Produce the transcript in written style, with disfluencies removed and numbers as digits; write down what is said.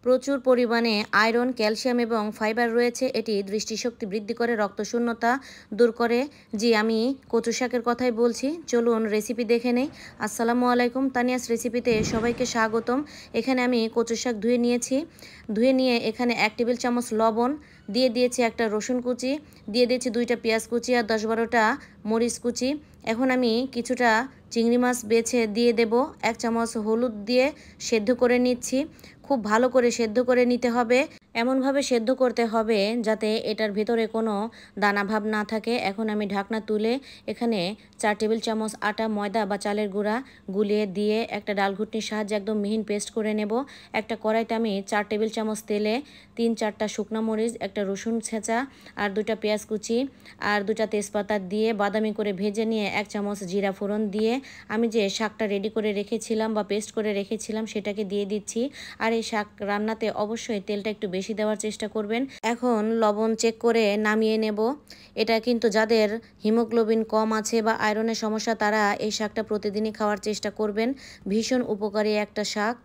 প্রচুর পরিমাণে iron, calcium এবং ফাইবার রয়েছে। এটি দৃষ্টিশক্তি বৃদ্ধি করে, রক্তশূন্যতা দূর করে। জি, আমি কচু শাকের কথাই বলছি। চলুন রেসিপি দেখে নেই। আসসালামু আলাইকুম, তানিয়াস রেসিপিতে সবাইকে স্বাগতম। এখানে আমি কচু শাক ধুয়ে নিয়েছি। ধুয়ে নিয়ে এখানে 1 টেবিল চামচ লবণ দিয়ে দিয়েছি, একটা রসুন কুচি দিয়ে দিয়েছি, 2টা পেঁয়াজ কুচি আর 10-12টা মরিচ কুচি। এখন আমি কিছুটা চিংড়ি মাছ বেছে দিয়ে দেব। 1 চামচ হলুদ দিয়ে সেদ্ধ করে নিচ্ছি। খুব ভালো করে সেদ্ধ করে নিতে হবে। এমনভাবে সেদ্ধ করতে হবে যাতে এটার ভিতরে কোনো দানা ভাব না থাকে। এখন আমি ঢাকনা তুলে এখানে 4 টেবিল চামচ আটা, ময়দা বা চালের গুঁড়া গুলিয়ে দিয়ে একটা ডাল ঘুটনির সাহায্যে একদম মিহিন পেস্ট করে নেব। একটা কড়াইতে আমি 4 টেবিল চামচ তেলে 3-4টা শুকনো মরিচ, একটা রসুন ছেঁচা আর 2টা পেঁয়াজ কুচি আর 2টা তেজপাতা দিয়ে বাদামি করে ভেজে নিয়ে 1 চামচ জিরা ফোড়ন দিয়ে আমি যে শাকটা রেডি করে রেখেছিলাম বা পেস্ট করে রেখেছিলাম সেটাকে দিয়ে দিচ্ছি। আর এই শাক রান্নাতে অবশ্যই তেলটা একটু বেশি দেওয়ার চেষ্টা করবেন। এখন লবণ চেক করে নামিয়ে নেব। এটা কিন্তু যাদের হিমোগ্লোবিন কম আছে বা আয়রনের সমস্যা তারা এই শাকটা প্রতিদিনই খাওয়ার চেষ্টা করবেন। ভীষণ উপকারী একটা শাক।